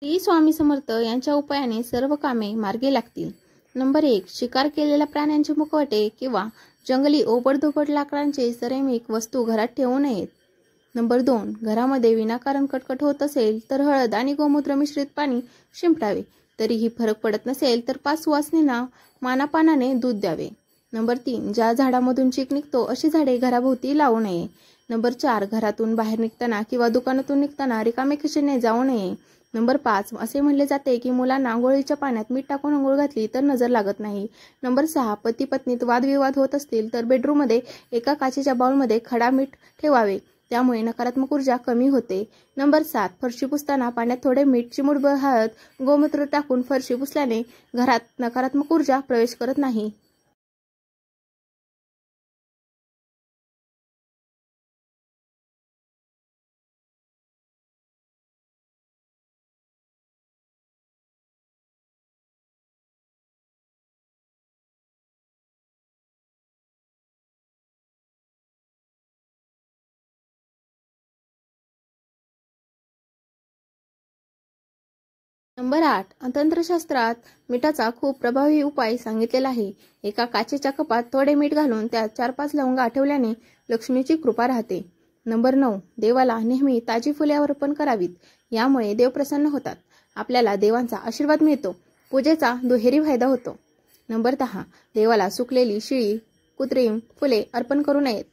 श्री स्वामी समर्थ यांच्या उपायाने सर्व कामे मार्गी लागतील। नंबर 1, शिकार केलेल्या प्राण्यांचे मुखवटे किंवा जंगली ओबडधोबड लाकडांचे सिरेमिक वस्तू घरात ठेवू नयेत। नंबर 2, घरामध्ये विनाकारण कटकट होत असेल तर हळद आणि गोमूत्र मिश्रित पाणी शिंपडावे। तरीही फरक पडत नसेल तर 5 सुवासिनींना मानापानाने दूध द्यावे। नंबर 3, ज्या झाडामधून चीक निघतो अशी झाडे घराभोवती लावू नये। नंबर 4, घरातून बाहेर निघताना किंवा दुकानातून निघताना रिकामे खिशाने जाऊ नये। नंबर 5, असे म्हणले जाते की मुलांना आंघोळीच्या पाण्यात मीठ टाकून आंघोळ घातली तर नजर लागत नाही। नंबर 6, पती पत्नीत वादविवाद होत असतील तर बेडरूममध्ये एका काचेच्या बाउलमध्ये खडा मीठ ठेवावे, त्यामुळे नकारात्मक ऊर्जा कमी होते। नंबर 7, फरशी पुसताना पाण्यात थोडे मीठ, चिमूटभर हळद, गोमूत्र टाकून फरशी पुसल्याने घरात नकारात्मक ऊर्जा प्रवेश करत नाही। नंबर 8, तंत्रशास्त्रात मिठाचा खूप प्रभावी उपाय सांगितलेला आहे। एका काचेच्या कपात थोडे मीठ घालून त्यात 4-5 लवंगा ठेवल्याने लक्ष्मीची कृपा राहते। नंबर 9, देवाला नेहमी ताजी फुले अर्पण करावीत, यामुळे देव प्रसन्न होतात, आपल्याला देवांचा आशीर्वाद मिळतो, पूजेचा दुहेरी फायदा होतो। नंबर 10, देवाला सुकलेली शिळी कृत्रिम फुले अर्पण करू नयेत,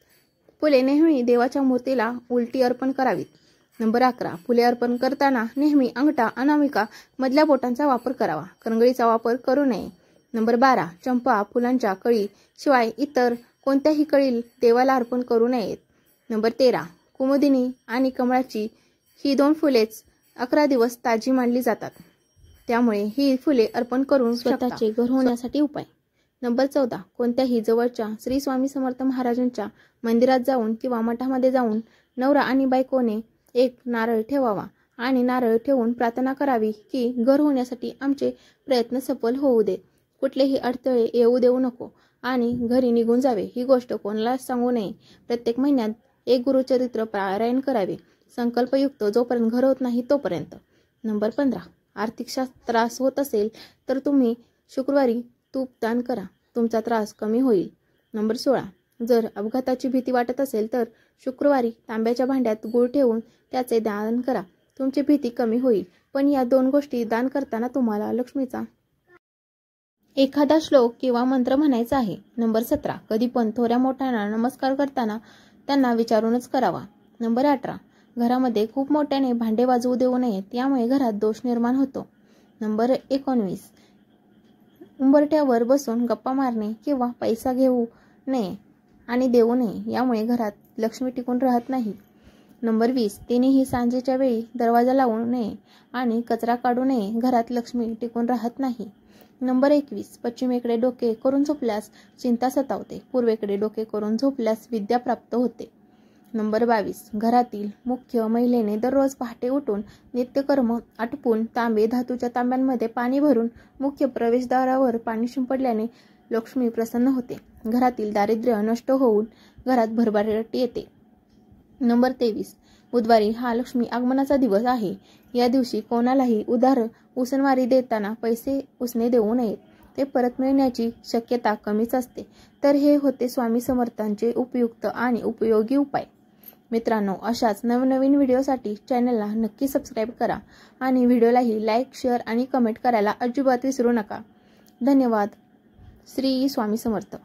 फुले नेहमी देवाच्या मूर्तीला उलटी अर्पण करावीत। नंबर 11, फुले अर्पण करताना नेहमी अंगठा, अनामिका मधल्या बोटांचा वापर करावा, करंगळीचा वापर करू नये। नंबर 12, चंपा फुलांच्या कळी शिवाय इतर कोणत्याही कळी देवाला अर्पण करू नयेत। नंबर 13, कुमुदिनी आणि कमळाची ही 2 फुलेच 11 दिवस ताजी मानली जातात, त्यामुळे ही फुले अर्पण करून स्वतःचे घर होण्यासाठी उपाय। नंबर 14, कोणत्याही जवळच्या श्री स्वामी समर्थ महाराजांच्या मंदिरात जाऊन किंवा मठामध्ये जाऊन नवरा आणि बायकोने एक नारळ ठेवावा आणि नारळ ठेवून प्रार्थना करावी की घर होण्यासाठी आमचे प्रयत्न सफल होऊ दे, कुठलेही अडथळे येऊ देऊ नको आणि घरी निघून जावे। ही गोष्ट कोणालाच सांगू नये। प्रत्येक महिन्यात एक गुरुचरित्र पारायण करावे, संकल्पयुक्त, जोपर्यंत घर होत नाही तोपर्यंत। नंबर 15, आर्थिक त्रास होत असेल तर तुम्ही शुक्रवारी तूप दान करा, तुमचा त्रास कमी होईल। नंबर 16, जर अपघाताची भीती वाटत असेल तर शुक्रवारी तांब्याच्या भांड्यात गूळ ठेवून त्याचे दान करा, तुमची भीती कमी होईल। पण या 2 गोष्टी दान करताना तुम्हाला लक्ष्मीचा एखादा श्लोक किंवा मंत्र म्हणायचा आहे। नंबर 17, कधी पण थोड्या मोठ्यांना नमस्कार करताना त्यांना विचारूनच करावा। नंबर 18, घरामध्ये खूप मोठ्याने भांडे वाजवू देऊ नयेत, यामुळे घरात दोष निर्माण होतो। नंबर 19, उंबरठ्यावर बसून गप्पा मारणे किंवा पैसा घेऊ नये आणि देऊ नये, यामुळे घरात लक्ष्मी टिकून राहत नाही। नंबर 20, तिन्ही सांजेच्या वेळी दरवाजा लावू नये आणि कचरा काढू नये, घरात लक्ष्मी टिकून राहत नाही। नंबर 21, पश्चिमेकडे डोके करून झोपल्यास चिंता सतावते, पूर्वेकडे डोके करून झोपल्यास विद्या प्राप्त होते। नंबर 22, घरातील मुख्य महिलेने दररोज पहाटे उठून नित्यकर्म आटपून तांबे धातूच्या तांब्यांमध्ये पाणी भरून मुख्य प्रवेशद्वारावर पाणी शिंपडल्याने लक्ष्मी प्रसन्न होते, घरातील दारिद्र्य नष्ट होऊन घरात भरभराट येते। नंबर 23, बुधवारी हा लक्ष्मी आगमनाचा दिवस आहे, या दिवशी कोणालाही उधार उसनवारी देताना पैसे उसने देऊ नयेत, ते परत मिळण्याची शक्यता कमीच असते। तर हे होते स्वामी समर्थांचे उपयुक्त आणि उपयोगी उपाय। मित्रांनो, अशाच नवनवीन व्हिडिओसाठी चॅनलला नक्की सबस्क्राईब करा आणि व्हिडिओलाही लाईक, शेअर आणि कमेंट करायला अजिबात विसरू नका। धन्यवाद। श्री स्वामी समर्थ।